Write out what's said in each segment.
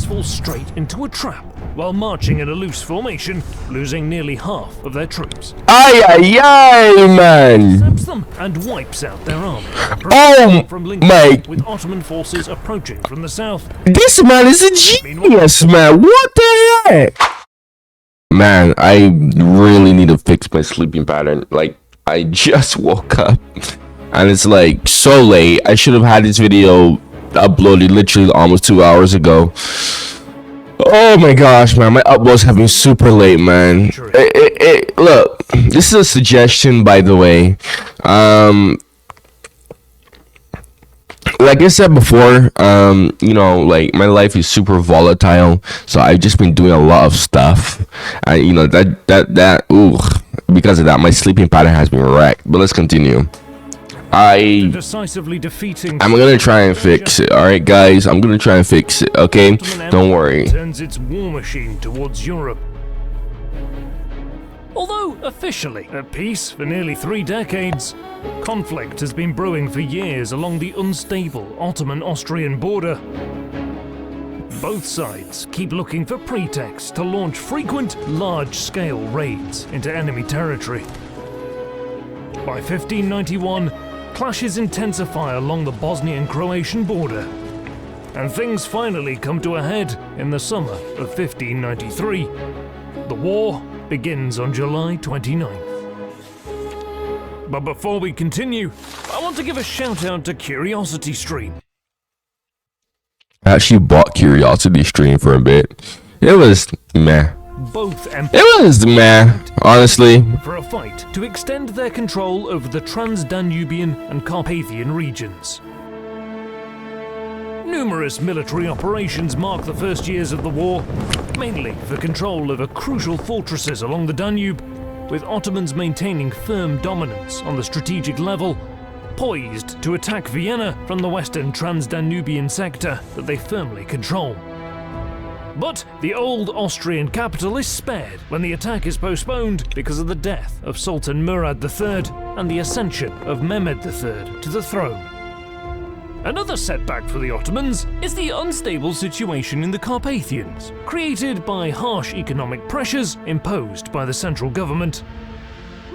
fall straight into a trap while marching in a loose formation, losing nearly half of their troops. Ay, ay, ay, man! Saps them and wipes out their army. Oh my! With Ottoman forces approaching from the south. This man is a genius, man. What the heck? Man, I really need to fix my sleeping pattern. Like, I just woke up and it's like so late. I should have had this video uploaded literally almost 2 hours ago. Oh my gosh, man, my uploads have been super late, man. Look, this is a suggestion, by the way. Like I said before, you know, like my life is super volatile, so I've just been doing a lot of stuff. And you know because of that, my sleeping pattern has been wrecked. But let's continue. I'm gonna try and fix it. All right, guys, I'm gonna try and fix it. Okay, don't worry. Turns its war machine towards Europe. Although officially at peace for nearly 3 decades, conflict has been brewing for years along the unstable Ottoman-Austrian border. Both sides keep looking for pretexts to launch frequent, large-scale raids into enemy territory. By 1591, clashes intensify along the Bosnian-Croatian border, and things finally come to a head in the summer of 1593. The war begins on July 29th. But before we continue, I want to give a shout out to Curiosity Stream. I actually bought Curiosity Stream for a bit. It was meh. Both It was meh, honestly. For a fight to extend their control over the Trans-Danubian and Carpathian regions. Numerous military operations mark the first years of the war, mainly for control over crucial fortresses along the Danube, with Ottomans maintaining firm dominance on the strategic level, poised to attack Vienna from the western Trans-Danubian sector that they firmly control. But the old Austrian capital is spared when the attack is postponed because of the death of Sultan Murad III and the ascension of Mehmed III to the throne. Another setback for the Ottomans is the unstable situation in the Carpathians, created by harsh economic pressures imposed by the central government.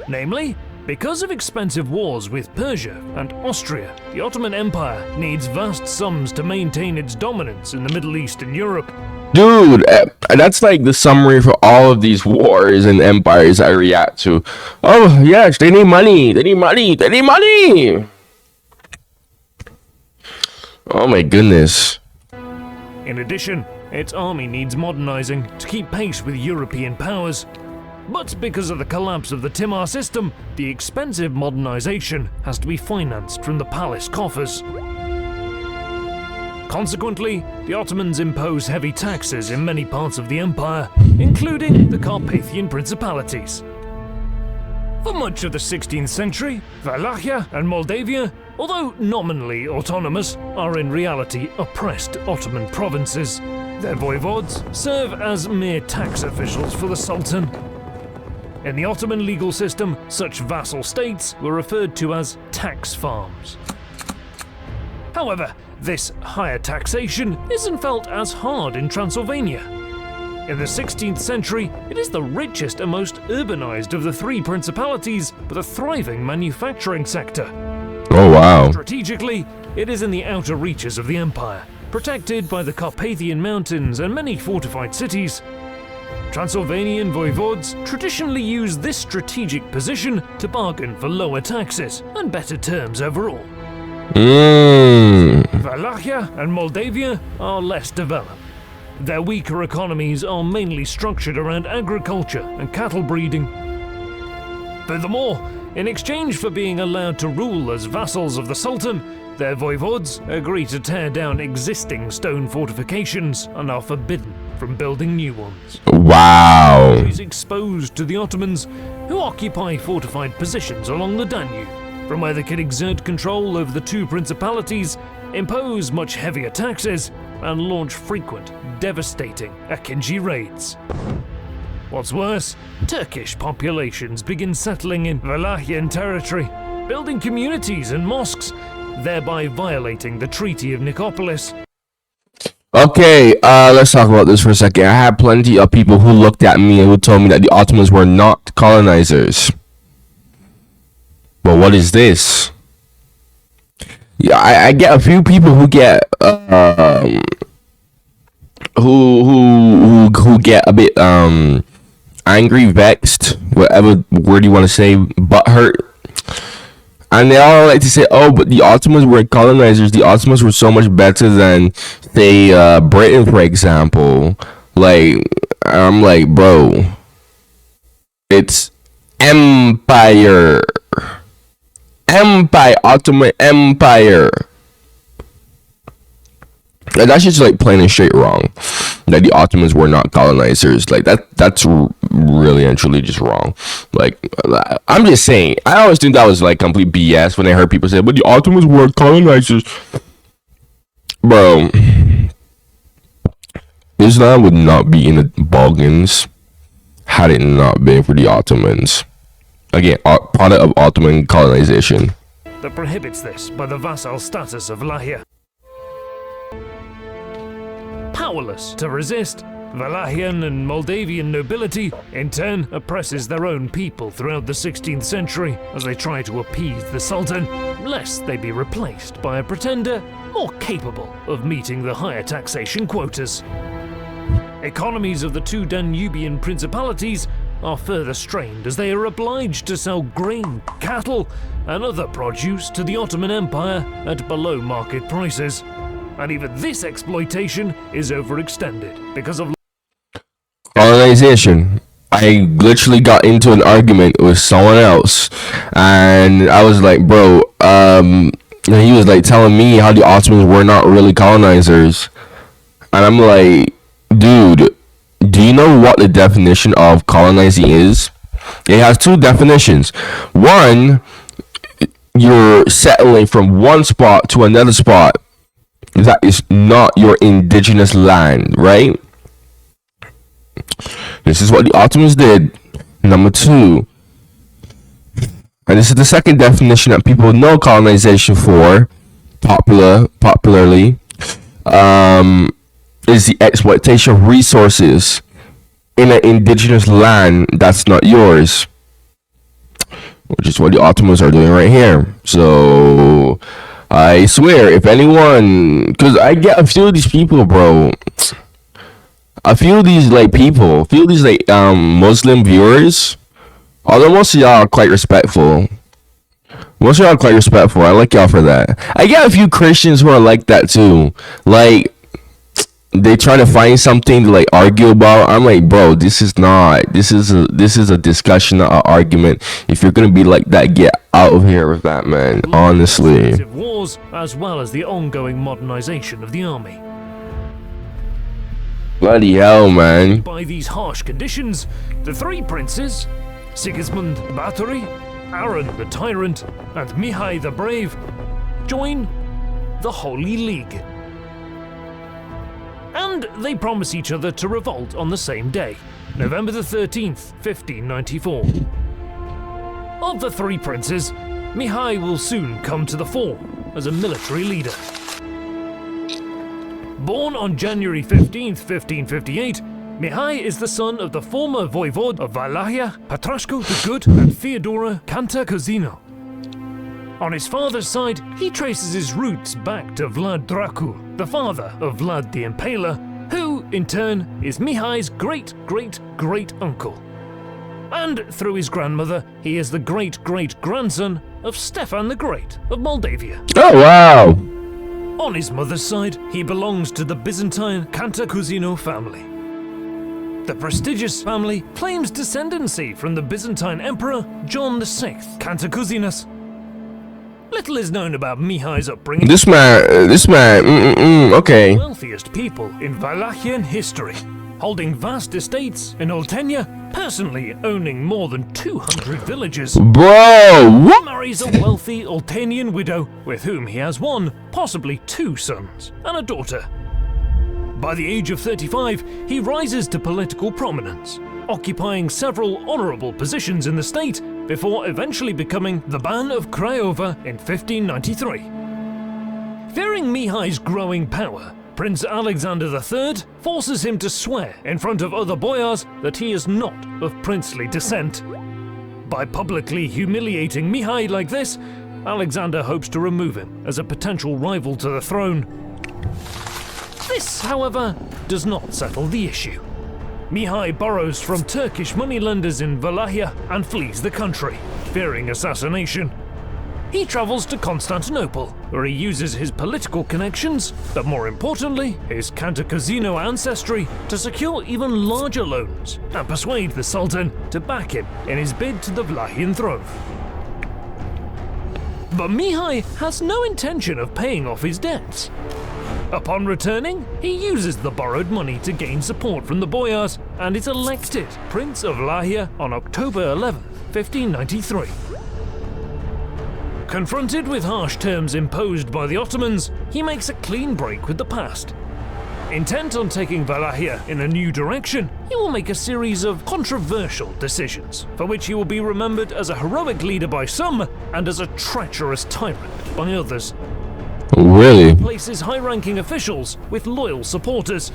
Namely, because of expensive wars with Persia and Austria, the Ottoman Empire needs vast sums to maintain its dominance in the Middle East and Europe. Dude, that's like the summary for all of these wars and empires I react to. Oh, yes, they need money. They need money. They need money. Oh my goodness. In addition, its army needs modernizing to keep pace with European powers. But because of the collapse of the Timar system, the expensive modernization has to be financed from the palace coffers. Consequently, the Ottomans impose heavy taxes in many parts of the empire, including the Carpathian principalities. For much of the 16th century, Wallachia and Moldavia, although nominally autonomous, are in reality oppressed Ottoman provinces. Their voivodes serve as mere tax officials for the Sultan. In the Ottoman legal system, such vassal states were referred to as tax farms. However, this higher taxation isn't felt as hard in Transylvania. In the 16th century, it is the richest and most urbanized of the 3 principalities with a thriving manufacturing sector. Oh wow. Strategically, it is in the outer reaches of the empire, protected by the Carpathian Mountains and many fortified cities. Transylvanian voivodes traditionally use this strategic position to bargain for lower taxes and better terms overall. Wallachia and Moldavia are less developed. Their weaker economies are mainly structured around agriculture and cattle breeding. Furthermore, in exchange for being allowed to rule as vassals of the Sultan, their voivodes agree to tear down existing stone fortifications and are forbidden from building new ones. Wow. It is exposed to the Ottomans, who occupy fortified positions along the Danube, from where they can exert control over the 2 principalities, impose much heavier taxes, and launch frequent, devastating Akinji raids. What's worse, Turkish populations begin settling in Wallachian territory, building communities and mosques, thereby violating the Treaty of Nicopolis. Okay, let's talk about this for a second. I had plenty of people who looked at me and who told me that the Ottomans were not colonizers. But what is this? Yeah, I get a few people who get who get a bit angry, vexed, whatever word you want to say, butthurt. And they all like to say, oh, but the Ottomans were colonizers. The Ottomans were so much better than, say, Britain, for example. Like, I'm like, bro, it's empire. Empire, Ottoman Empire. Like, that's just like plain and straight wrong. Like the Ottomans were not colonizers. Like that's really and truly just wrong. Like I'm just saying. I always think that was like complete BS when I heard people say, "But the Ottomans were colonizers." Bro, Islam would not be in the Balkans had it not been for the Ottomans. Again, product of Ottoman colonization. That prohibits this by the vassal status of Wallachia. Powerless to resist, Wallachian and Moldavian nobility in turn oppresses their own people throughout the 16th century as they try to appease the Sultan, lest they be replaced by a pretender more capable of meeting the higher taxation quotas. Economies of the two Danubian principalities are further strained as they are obliged to sell grain, cattle, and other produce to the Ottoman Empire at below market prices. And even this exploitation is overextended because of colonization. I literally got into an argument with someone else, and I was like, bro, he was like telling me how the Ottomans were not really colonizers, and I'm like, dude, do you know what the definition of colonizing is? It has two definitions. One, you're settling from one spot to another spot that is not your indigenous land, right? This is what the Ottomans did. Number two, and this is the second definition that people know colonization for, popularly, is the exploitation of resources in an indigenous land that's not yours, which is what the Ottomans are doing right here. So I swear, if anyone, because I get a few of these people, bro, a few of these Muslim viewers, although most of y'all are quite respectful. Most of y'all are quite respectful. I like y'all for that. I get a few Christians who are like that too. Like, they try to find something to like argue about. I'm like, bro, this is a discussion, not an argument. If you're gonna be like that, get out of here with that, man. Honestly. Wars, as well as the ongoing modernization of the army. Bloody hell, man. By these harsh conditions, the three princes, Sigismund Bathory, Aaron the Tyrant, and Mihai the Brave, join the Holy League. And they promise each other to revolt on the same day, November the 13th, 1594. Of the three princes, Mihai will soon come to the fore as a military leader. Born on January 15th, 1558, Mihai is the son of the former voivode of Wallachia, Patrashko the Good, and Theodora Cantacuzino. On his father's side, he traces his roots back to Vlad Dracul, the father of Vlad the Impaler, who, in turn, is Mihai's great-great-great-uncle. And through his grandmother, he is the great-great-grandson of Stefan the Great of Moldavia. Oh, wow! On his mother's side, he belongs to the Byzantine Cantacuzino family. The prestigious family claims descendancy from the Byzantine Emperor John VI Cantacuzinus. Little is known about Mihai's upbringing. This man, okay. The wealthiest people in Wallachian history, holding vast estates in Oltenia, personally owning more than 200 villages. Bro, what? He marries a wealthy Oltenian widow with whom he has one, possibly two sons, and a daughter. By the age of 35, he rises to political prominence, occupying several honorable positions in the state before eventually becoming the Ban of Craiova in 1593. Fearing Mihai's growing power, Prince Alexander III forces him to swear in front of other boyars that he is not of princely descent. By publicly humiliating Mihai like this, Alexander hopes to remove him as a potential rival to the throne. This, however, does not settle the issue. Mihai borrows from Turkish moneylenders in Wallachia and flees the country, fearing assassination. He travels to Constantinople, where he uses his political connections, but more importantly, his Cantacuzino ancestry, to secure even larger loans and persuade the Sultan to back him in his bid to the Wallachian throne. But Mihai has no intention of paying off his debts. Upon returning, he uses the borrowed money to gain support from the boyars and is elected Prince of Wallachia on October 11, 1593. Confronted with harsh terms imposed by the Ottomans, he makes a clean break with the past. Intent on taking Wallachia in a new direction, he will make a series of controversial decisions, for which he will be remembered as a heroic leader by some and as a treacherous tyrant by others. Really? Places high-ranking officials with loyal supporters.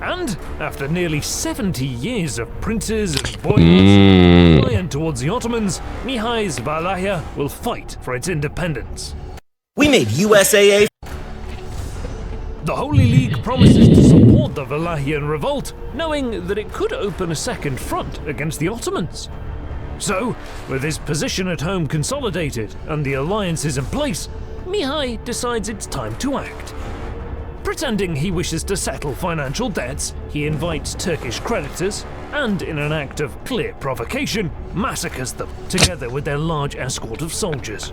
And after nearly 70 years of princes and boyars alliant towards the Ottomans, Mihai's Wallachia will fight for its independence. We made USAA. The Holy League promises to support the Wallachian revolt, knowing that it could open a second front against the Ottomans. So, with his position at home consolidated and the alliances in place, Mihai decides it's time to act. Pretending he wishes to settle financial debts, he invites Turkish creditors and, in an act of clear provocation, massacres them together with their large escort of soldiers.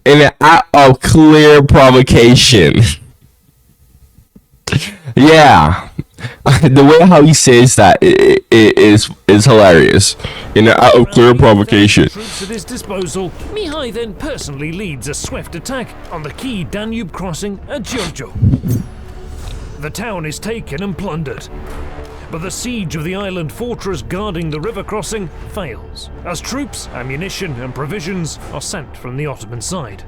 In an act of clear provocation. Yeah. The way how he says that is hilarious. In an act of clear provocation. Troops at his disposal, Mihai then personally leads a swift attack on the key Danube crossing at Giorgio. The town is taken and plundered, but the siege of the island fortress guarding the river crossing fails, as troops, ammunition and provisions are sent from the Ottoman side.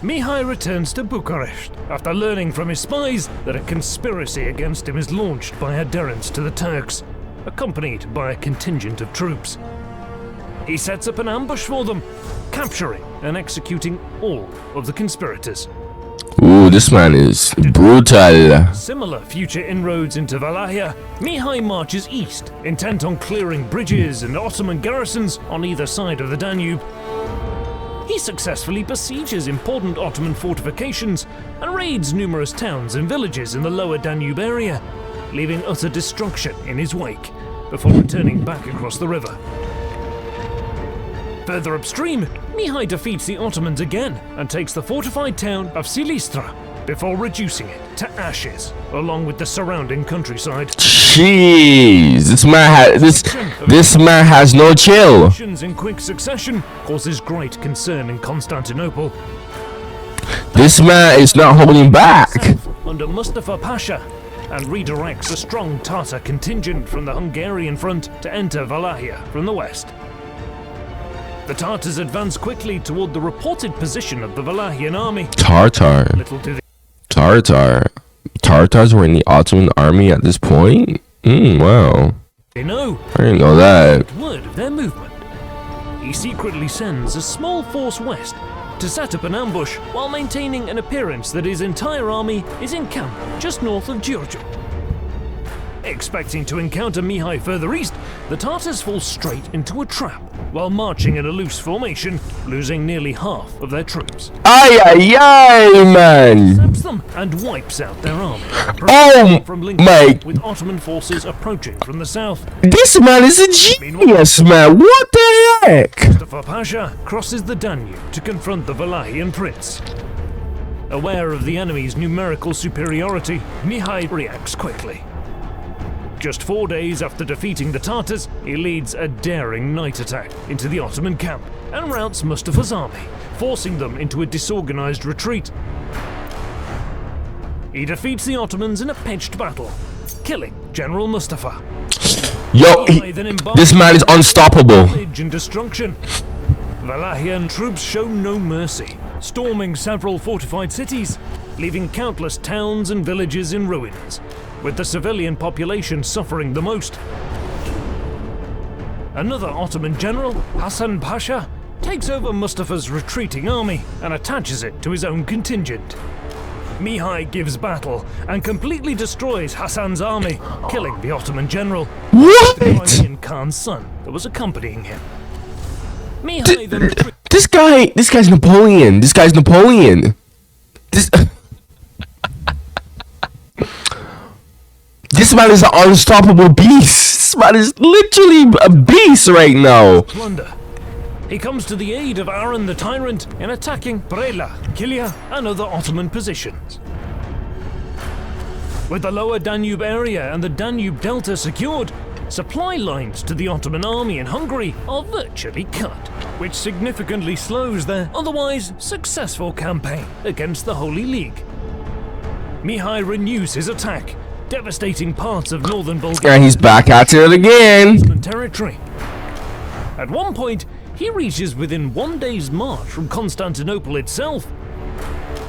Mihai returns to Bucharest after learning from his spies that a conspiracy against him is launched by adherents to the Turks, accompanied by a contingent of troops. He sets up an ambush for them, capturing and executing all of the conspirators. Ooh, this man is brutal. Similar future inroads into Wallachia, Mihai marches east, intent on clearing bridges and Ottoman garrisons on either side of the Danube. He successfully besieges important Ottoman fortifications and raids numerous towns and villages in the lower Danube area, leaving utter destruction in his wake, before returning back across the river. Further upstream, Mihai defeats the Ottomans again and takes the fortified town of Silistra, before reducing it to ashes, along with the surrounding countryside. Jeez, this man has no chill. In quick succession causes great concern in Constantinople. This man is not holding back. Under Mustafa Pasha, and redirects a strong Tatar contingent from the Hungarian front to enter Wallachia from the west. The Tartars advance quickly toward the reported position of the Wallachian army. Tartars were in the Ottoman army at this point? Wow. They know. I didn't know that. Word of their movement. He secretly sends a small force west to set up an ambush while maintaining an appearance that his entire army is in camp just north of Giorgio. Expecting to encounter Mihai further east, the Tartars fall straight into a trap while marching in a loose formation, losing nearly half of their troops. Man! Saps them and wipes out their army. Oh my! With Ottoman forces approaching from the south. This man is a genius, man. What the heck? Mustafa Pasha crosses the Danube to confront the Wallachian prince. Aware of the enemy's numerical superiority, Mihai reacts quickly. Just 4 days after defeating the Tartars, he leads a daring night attack into the Ottoman camp and routs Mustafa's army, forcing them into a disorganized retreat. He defeats the Ottomans in a pitched battle, killing General Mustafa. Yo, this man is unstoppable. And destruction. Wallachian troops show no mercy, storming several fortified cities, leaving countless towns and villages in ruins, with the civilian population suffering the most. Another Ottoman general, Hasan Pasha, takes over Mustafa's retreating army and attaches it to his own contingent. Mihai gives battle and completely destroys Hassan's army, killing the Ottoman general, What? the Crimean Khan's son that was accompanying him. Mihai then This guy's Napoleon. This guy's Napoleon. This man is an unstoppable beast. This man is literally a beast right now. plunder. He comes to the aid of Aaron the Tyrant in attacking Brela, Kilia, and other Ottoman positions. With the lower Danube area and the Danube Delta secured, supply lines to the Ottoman army in Hungary are virtually cut, which significantly slows their otherwise successful campaign against the Holy League. Mihai renews his attack, devastating parts of northern Bulgaria And he's back at it again. territory. At one point, he reaches within 1 day's march from Constantinople itself,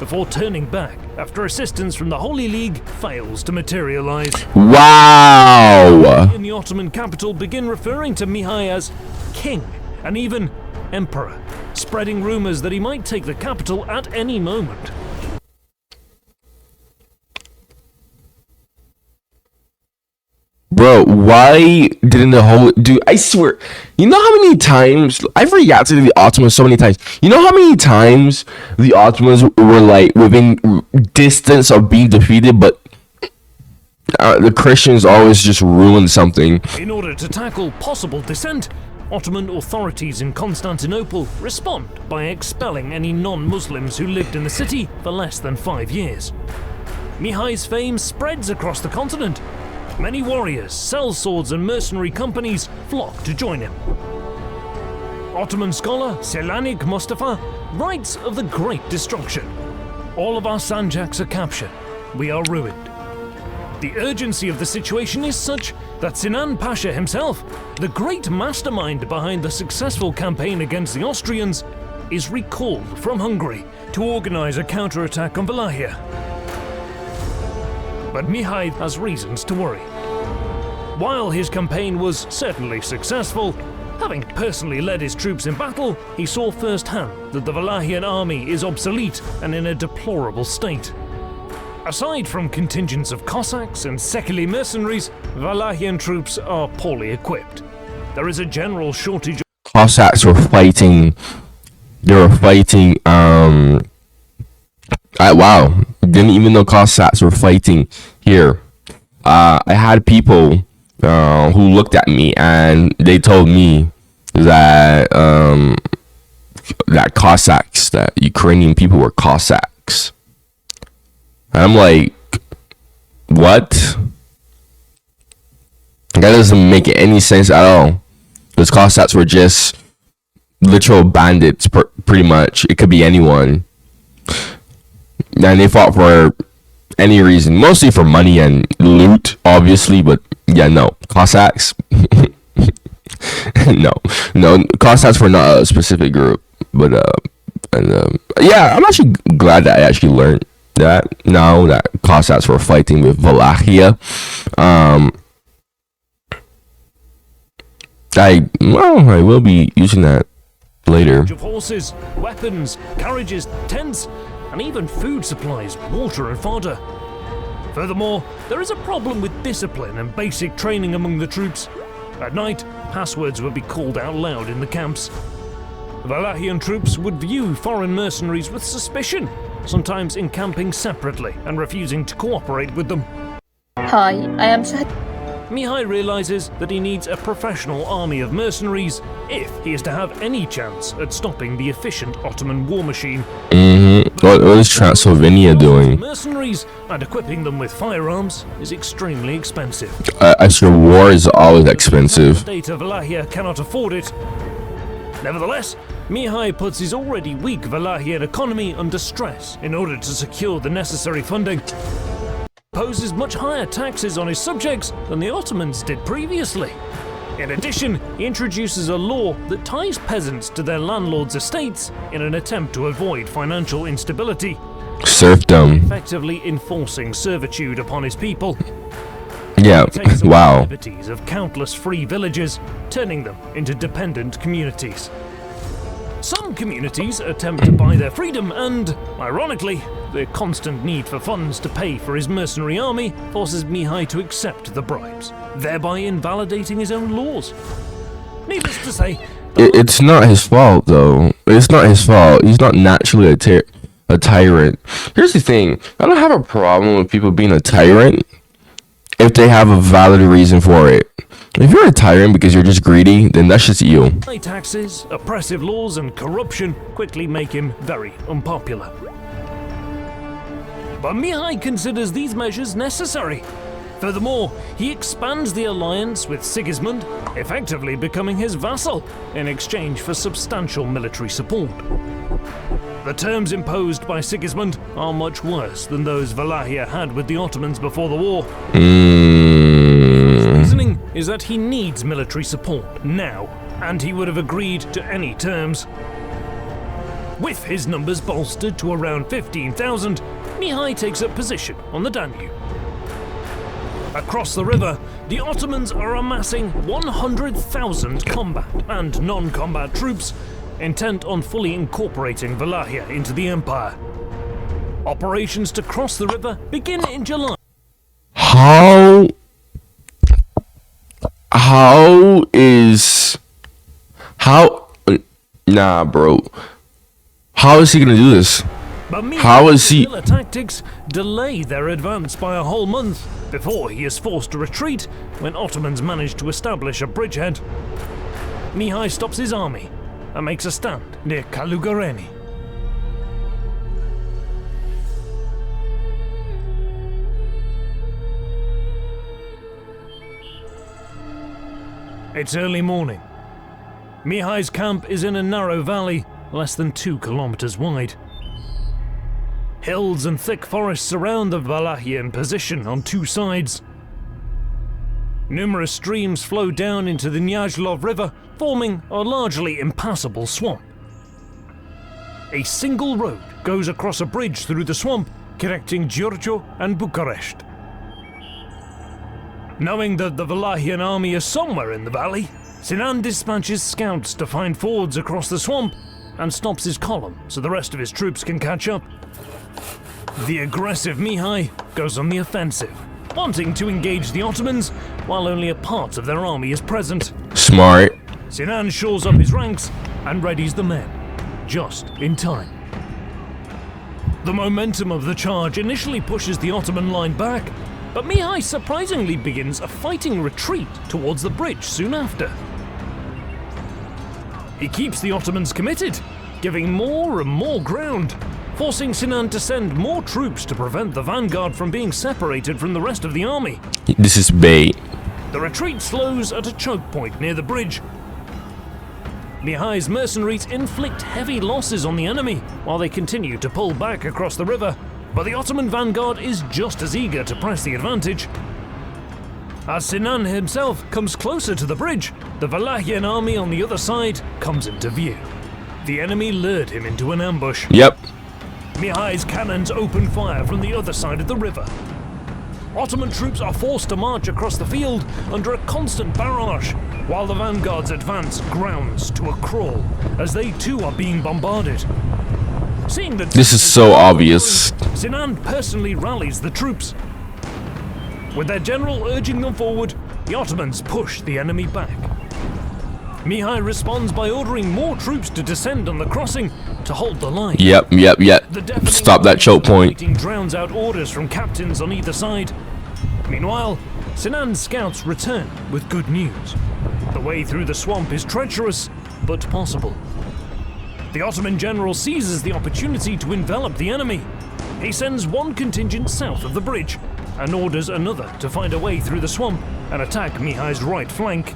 before turning back after assistance from the Holy League fails to materialize. Wow. In the Ottoman capital begin referring to Mihai as king and even emperor, spreading rumors that he might take the capital at any moment. Bro, why didn't the whole dude? I swear, you know how many times I've reacted to the Ottomans so many times. You know how many times the Ottomans were like within distance of being defeated, but the Christians always just ruined something. In order to tackle possible dissent, Ottoman authorities in Constantinople respond by expelling any non-Muslims who lived in the city for less than 5 years. Mihai's fame spreads across the continent. Many warriors, sellswords and mercenary companies flock to join him. Ottoman scholar Selanik Mustafa writes of the Great Destruction. All of our sanjaks are captured. We are ruined. The urgency of the situation is such that Sinan Pasha himself, the great mastermind behind the successful campaign against the Austrians, is recalled from Hungary to organize a counterattack on Wallachia. But Mihai has reasons to worry. While his campaign was certainly successful, having personally led his troops in battle, he saw firsthand that the Wallachian army is obsolete and in a deplorable state. Aside from contingents of Cossacks and Sekeli mercenaries, Wallachian troops are poorly equipped. There is a general shortage of Cossacks were fighting. They were fighting. Wow, didn't even know Cossacks were fighting here. I had people who looked at me and they told me that that Cossacks, that Ukrainian people were Cossacks. And I'm like, what? That doesn't make any sense at all. Those Cossacks were just literal bandits, pretty much. It could be anyone. And they fought for any reason, mostly for money and loot, obviously. But yeah, no, Cossacks. no, Cossacks were not a specific group. But yeah, I'm actually glad that I actually learned that now that Cossacks were fighting with Wallachia. I will be using that later. of horses, weapons, carriages, tents, and even food supplies, water and fodder. Furthermore, there is a problem with discipline and basic training among the troops. At night, passwords would be called out loud in the camps. Wallachian troops would view foreign mercenaries with suspicion, sometimes encamping separately and refusing to cooperate with them. Hi, I am Sahid. Mihai realizes that he needs a professional army of mercenaries if he is to have any chance at stopping the efficient Ottoman war machine. What is Transylvania doing? Mercenaries and equipping them with firearms is extremely expensive. As your war is always expensive. The state of Wallachia cannot afford it. Nevertheless, Mihai puts his already weak Wallachian economy under stress in order to secure the necessary funding. Imposes much higher taxes on his subjects than the Ottomans did previously. In addition, he introduces a law that ties peasants to their landlords' estates in an attempt to avoid financial instability, Serfdom. effectively enforcing servitude upon his people. Yeah, He takes away the wow. liberties of countless free villages, turning them into dependent communities. Some communities attempt to buy their freedom and, ironically, the constant need for funds to pay for his mercenary army forces Mihai to accept the bribes, thereby invalidating his own laws. Needless to say, It's not his fault, though. It's not his fault. He's not naturally a tyrant. Here's the thing. I don't have a problem with people being a tyrant if they have a valid reason for it. If you're a tyrant because you're just greedy, then that's just you. high taxes, oppressive laws, and corruption quickly make him very unpopular. But Mihai considers these measures necessary. Furthermore, he expands the alliance with Sigismund, effectively becoming his vassal in exchange for substantial military support. The terms imposed by Sigismund are much worse than those Wallachia had with the Ottomans before the war. His reasoning is that he needs military support now, and he would have agreed to any terms. With his numbers bolstered to around 15,000, Mihai takes up position on the Danube. Across the river, the Ottomans are amassing 100,000 combat and non-combat troops, intent on fully incorporating Wallachia into the empire. Operations to cross the river begin in July. How nah, bro. How is he gonna do this? But How is he- guerrilla tactics delay their advance by a whole month before he is forced to retreat when Ottomans manage to establish a bridgehead. Mihai stops his army and makes a stand near Calugareni. It's early morning. Mihai's camp is in a narrow valley less than 2 kilometers wide. Hills and thick forests surround the Wallachian position on two sides. Numerous streams flow down into the Nyajlov River, forming a largely impassable swamp. A single road goes across a bridge through the swamp, connecting Giurgiu and Bucharest. Knowing that the Wallachian army is somewhere in the valley, Sinan dispatches scouts to find fords across the swamp and stops his column so the rest of his troops can catch up. The aggressive Mihai goes on the offensive, wanting to engage the Ottomans while only a part of their army is present. Smart. Sinan shores up his ranks and readies the men, just in time. The momentum of the charge initially pushes the Ottoman line back, but Mihai surprisingly begins a fighting retreat towards the bridge soon after. He keeps the Ottomans committed, giving more and more ground, forcing Sinan to send more troops to prevent the vanguard from being separated from the rest of the army. This is bait. The retreat slows at a choke point near the bridge. Mihai's mercenaries inflict heavy losses on the enemy while they continue to pull back across the river, but the Ottoman vanguard is just as eager to press the advantage. As Sinan himself comes closer to the bridge, the Wallachian army on the other side comes into view. The enemy lured him into an ambush. Yep. Mihai's cannons open fire from the other side of the river. Ottoman troops are forced to march across the field under a constant barrage, while the vanguard's advance grounds to a crawl as they too are being bombarded. Seeing that This is so obvious. Sinan personally rallies the troops. With their general urging them forward, the Ottomans push the enemy back. Mihai responds by ordering more troops to descend on the crossing to hold the line. Yep. The deafening Stop that choke point. fighting drowns out orders from captains on either side. Meanwhile, Sinan's scouts return with good news. The way through the swamp is treacherous, but possible. The Ottoman general seizes the opportunity to envelop the enemy. He sends one contingent south of the bridge and orders another to find a way through the swamp and attack Mihai's right flank.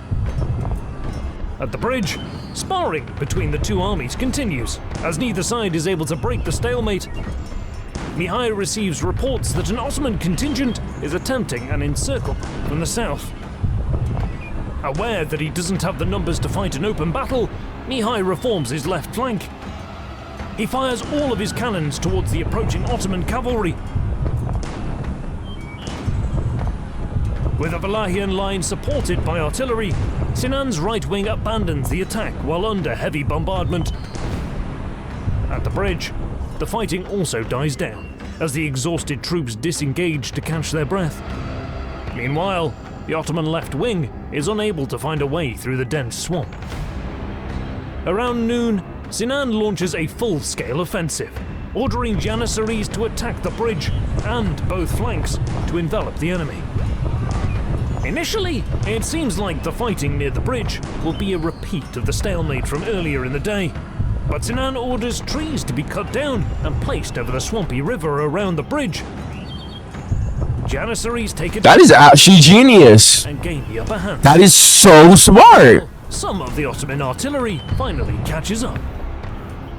At the bridge, sparring between the two armies continues, as neither side is able to break the stalemate. Mihai receives reports that an Ottoman contingent is attempting an encirclement from the south. Aware that he doesn't have the numbers to fight an open battle, Mihai reforms his left flank. He fires all of his cannons towards the approaching Ottoman cavalry. With a Wallachian line supported by artillery, Sinan's right wing abandons the attack while under heavy bombardment. At the bridge, the fighting also dies down as the exhausted troops disengage to catch their breath. Meanwhile, the Ottoman left wing is unable to find a way through the dense swamp. Around noon, Sinan launches a full-scale offensive, ordering Janissaries to attack the bridge and both flanks to envelop the enemy. Initially, it seems like the fighting near the bridge will be a repeat of the stalemate from earlier in the day, but Sinan orders trees to be cut down and placed over the swampy river around the bridge. Janissaries take it. That is actually genius. And gain the upper hand. That is so smart. Some of the Ottoman artillery finally catches up.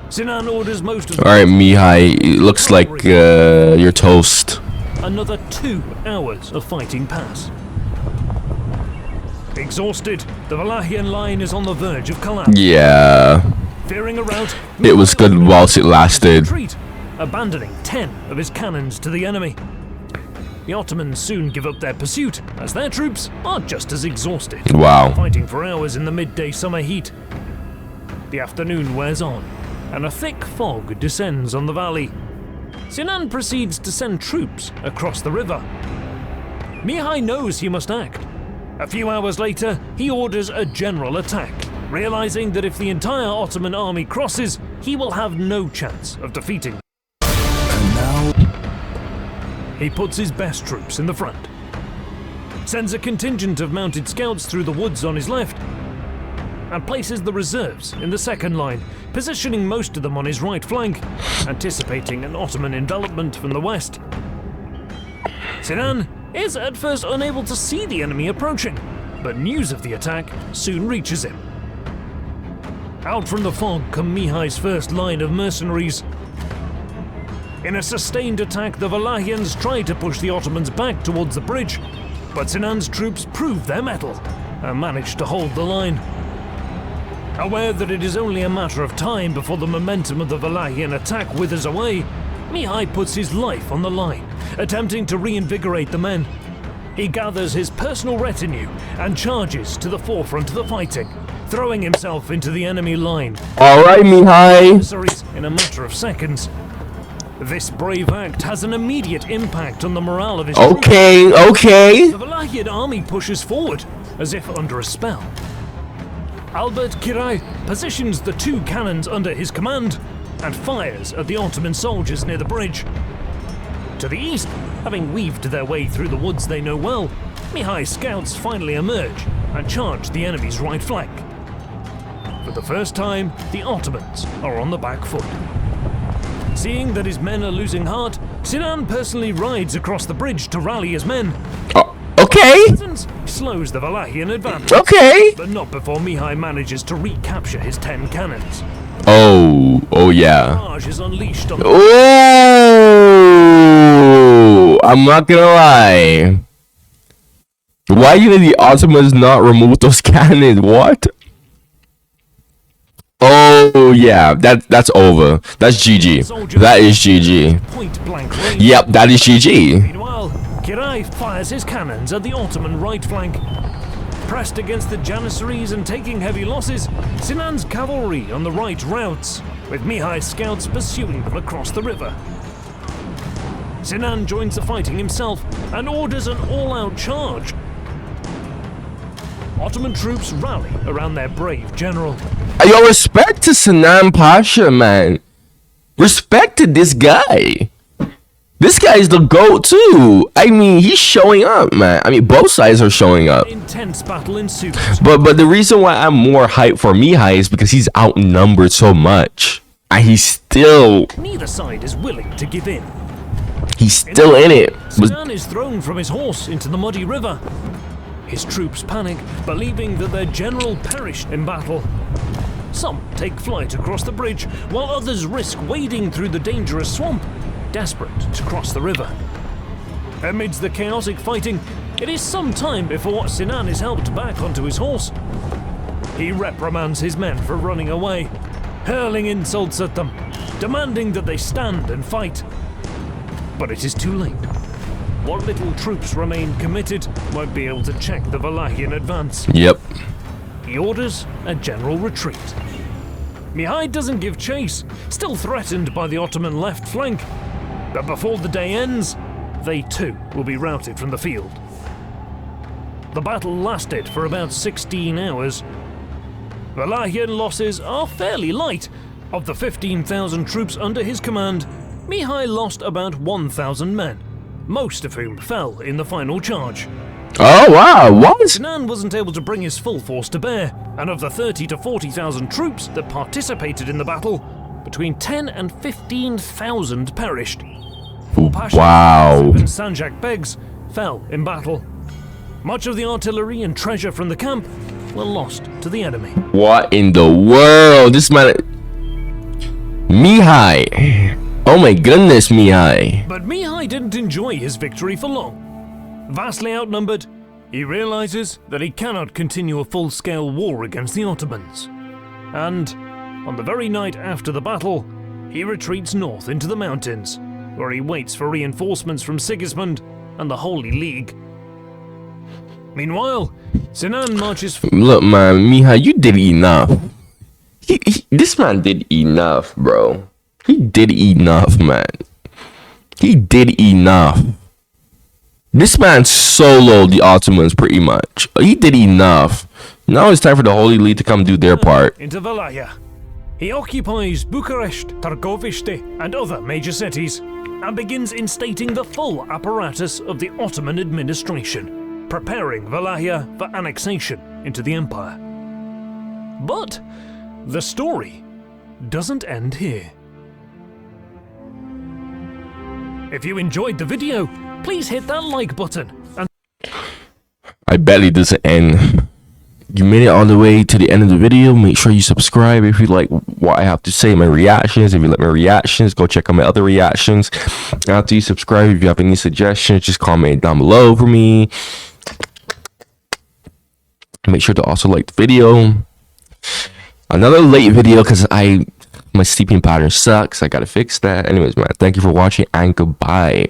Sinan orders most of. All right, Mihai. It looks like you're toast. Another 2 hours of fighting pass. Exhausted, the Wallachian line is on the verge of collapse. Yeah. Fearing a rout, It was good whilst it lasted. retreat, abandoning 10 of his cannons to the enemy. The Ottomans soon give up their pursuit, as their troops are just as exhausted. Wow. Fighting for hours in the midday summer heat. The afternoon wears on, and a thick fog descends on the valley. Sinan proceeds to send troops across the river. Mihai knows he must act. A few hours later, he orders a general attack, realizing that if the entire Ottoman army crosses, he will have no chance of defeating. And now, He puts his best troops in the front, sends a contingent of mounted scouts through the woods on his left, and places the reserves in the second line, positioning most of them on his right flank, anticipating an Ottoman envelopment from the west. Sinan is at first unable to see the enemy approaching, but news of the attack soon reaches him. Out from the fog come Mihai's first line of mercenaries. In a sustained attack, the Wallachians try to push the Ottomans back towards the bridge, but Sinan's troops prove their mettle and manage to hold the line. Aware that it is only a matter of time before the momentum of the Wallachian attack withers away, Mihai puts his life on the line, attempting to reinvigorate the men. He gathers his personal retinue and charges to the forefront of the fighting, throwing himself into the enemy line. All right, Mihai. In a matter of seconds. This brave act has an immediate impact on the morale of his troops. Okay. The Wallachian army pushes forward, as if under a spell. Albert Kirai positions the 2 cannons under his command and fires at the Ottoman soldiers near the bridge. To the east, having weaved their way through the woods they know well, Mihai's scouts finally emerge and charge the enemy's right flank. For the first time, the Ottomans are on the back foot. Seeing that his men are losing heart, Sinan personally rides across the bridge to rally his men. Okay. Presence slows the Wallachian advance, Okay. but not before Mihai manages to recapture his 10 cannons. Oh yeah. Barrage is unleashed on the Oh, I'm not gonna lie. Why did the Ottomans not remove those cannons? What? Oh yeah, that's over. That's GG. That is GG. point blank range. Yep, that is GG. Meanwhile, Kirai fires his cannons at the Ottoman right flank. Pressed against the Janissaries and taking heavy losses, Sinan's cavalry on the right routes, with Mihai's scouts pursuing them across the river. Sinan joins the fighting himself and orders an all-out charge. Ottoman troops rally around their brave general. Yo, respect to Sinan Pasha, man. Respect to this guy. This guy is the GOAT too. I mean, he's showing up, man. I mean, both sides are showing up. Intense battle ensues. But the reason why I'm more hyped for Mihai is because he's outnumbered so much. And he's still Neither side is willing to give in. in it. Sinan is thrown from his horse into the muddy river. His troops panic, believing that their general perished in battle. Some take flight across the bridge, while others risk wading through the dangerous swamp, desperate to cross the river. Amidst the chaotic fighting, It is some time before Sinan is helped back onto his horse. He reprimands his men for running away, hurling insults at them, demanding that they stand and fight. But it is too late. What little troops remain committed won't be able to check the Wallachian advance. Yep. He orders a general retreat. Mihai doesn't give chase, still threatened by the Ottoman left flank. But before the day ends, they too will be routed from the field. The battle lasted for about 16 hours. Wallachian losses are fairly light. Of the 15,000 troops under his command, Mihai lost about 1,000 men, most of whom fell in the final charge. Oh wow, what? Sinan wasn't able to bring his full force to bear, and of the 30 to 40,000 troops that participated in the battle, between 10 and 15,000 perished. Wow. And Sanjak Begs fell in battle. Much of the artillery and treasure from the camp were lost to the enemy. What in the world? This man... Mihai. Oh my goodness, Mihai. But Mihai didn't enjoy his victory for long. Vastly outnumbered, he realizes that he cannot continue a full-scale war against the Ottomans. And, on the very night after the battle, he retreats north into the mountains, where he waits for reinforcements from Sigismund and the Holy League. Meanwhile, Sinan marches... Look, man, Mihai, you did enough. This man did enough, bro. He did enough, man. He did enough. This man soloed the Ottomans pretty much. He did enough. Now it's time for the Holy League to come do their part. Into Wallachia. He occupies Bucharest, Târgoviște, and other major cities, and begins instating the full apparatus of the Ottoman administration, preparing Wallachia for annexation into the empire. But the story doesn't end here. If you enjoyed the video, please hit that like button. And I bet it doesn't end. You made it all the way to the end of the video. Make sure you subscribe if you like what I have to say, my reactions. If you like my reactions, go check out my other reactions. After you subscribe, if you have any suggestions, just comment down below for me. Make sure to also like the video. Another late video because my sleeping pattern sucks. I gotta fix that. Anyways, man, thank you for watching and goodbye.